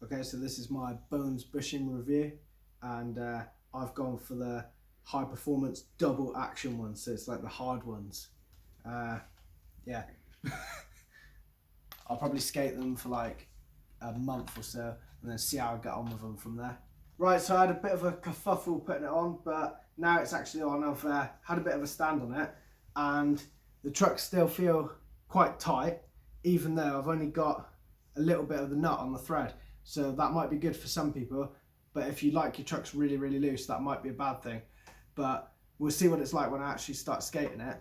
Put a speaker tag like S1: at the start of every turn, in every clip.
S1: Okay, so this is my Bones Bushing review, and I've gone for the high performance double action ones, so it's like the hard ones. Yeah, I'll probably skate them for like a month or so and then see how I get on with them from there. Right, so I had a bit of a kerfuffle putting it on, but now it's actually on. I've had a bit of a stand on it, and the trucks still feel quite tight, even though I've only got a little bit of the nut on the thread. So that might be good for some people, but if you like your trucks really, really loose, that might be a bad thing. But we'll see what it's like when I actually start skating it.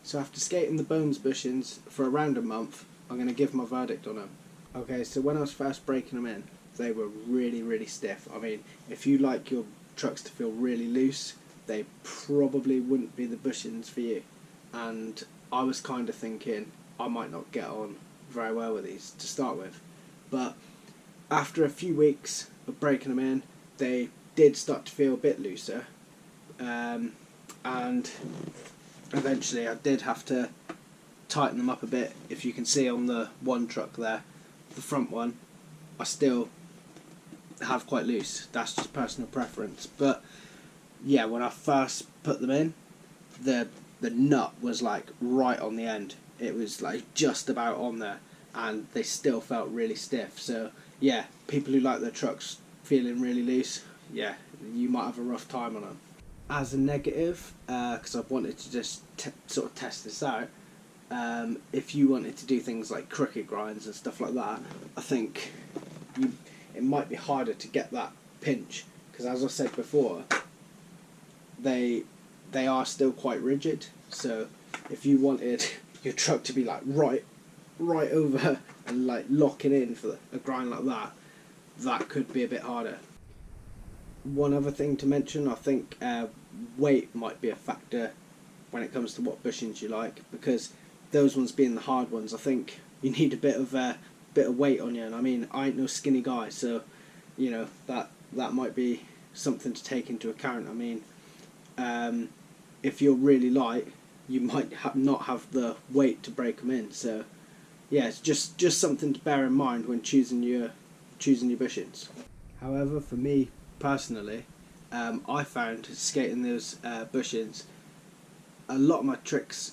S1: So after skating the Bones Bushings for around a month, I'm going to give my verdict on them. Okay, so when I was first breaking them in, they were really, really stiff. I mean, if you like your trucks to feel really loose, they probably wouldn't be the bushings for you. And I was kind of thinking I might not get on very well with these to start with. But after a few weeks of breaking them in, they did start to feel a bit looser. And eventually I did have to tighten them up a bit. If you can see on the one truck there, the front one, I still have quite loose. That's just personal preference. But yeah, when I first put them in, the nut was like right on the end. It was like just about on there, and they still felt really stiff. So yeah, people who like their trucks feeling really loose, yeah, you might have a rough time on them. As a negative, because I've wanted to just sort of test this out, if you wanted to do things like cricket grinds and stuff like that, I think it might be harder to get that pinch, because as I said before, they are still quite rigid. So if you wanted your truck to be like right over and like locking in for a grind like that, that could be a bit harder. One other thing to mention, I think weight might be a factor when it comes to what bushings you like, because those ones being the hard ones, I think you need a bit of weight on you. And I mean, I ain't no skinny guy, so you know that might be something to take into account. I mean, if you're really light, you might not have the weight to break them in. So yeah, it's just something to bear in mind when choosing your bushings. However, for me personally, I found skating those bushings, a lot of my tricks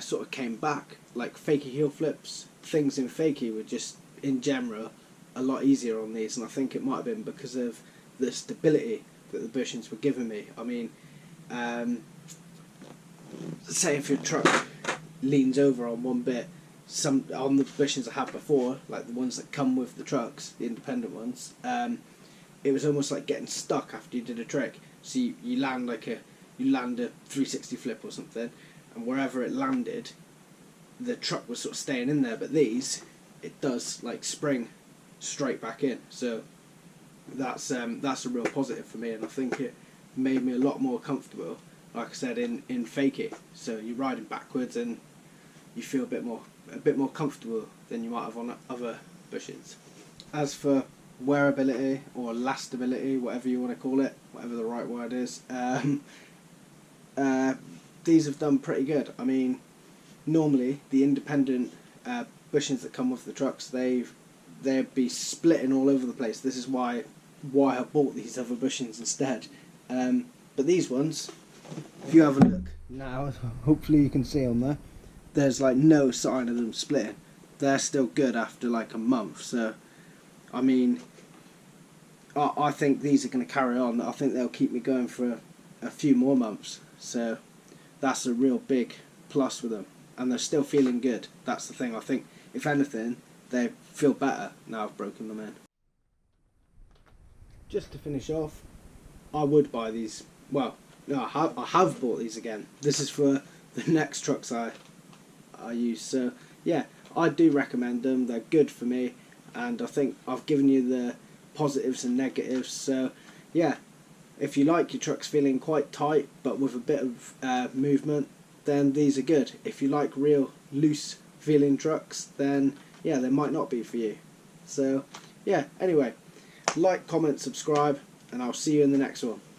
S1: sort of came back, like fakie heel flips, things in fakie were just in general a lot easier on these, and I think it might have been because of the stability that the bushings were giving me. I mean, say if your truck leans over on one bit, some on the bushings I had before, like the ones that come with the trucks, the independent ones, it was almost like getting stuck after you did a trick. So you land a 360 flip or something, and wherever it landed, the truck was sort of staying in there. But these, it does like spring straight back in. So that's a real positive for me, and I think it made me a lot more comfortable. Like I said, in fakie. So you're riding backwards and you feel a bit more comfortable than you might have on other bushings. As for wearability or lastability, whatever you want to call it, whatever the right word is, these have done pretty good. I mean, normally the independent bushings that come with the trucks, they'd be splitting all over the place. This is why I bought these other bushings instead. But these ones, if you have a look now, hopefully you can see on there, there's like no sign of them splitting. They're still good after like a month. So I mean, I think these are going to carry on. I think they'll keep me going for a few more months. So that's a real big plus with them. And they're still feeling good. That's the thing. I think, if anything, they feel better now I've broken them in. Just to finish off, I would buy these. Well, No, I have bought these again. This is for the next trucks I use. So yeah, I do recommend them. They're good for me, and I think I've given you the positives and negatives. So yeah, if you like your trucks feeling quite tight but with a bit of movement, then these are good. If you like real loose feeling trucks, then yeah, they might not be for you. So yeah, anyway, like, comment, subscribe, and I'll see you in the next one.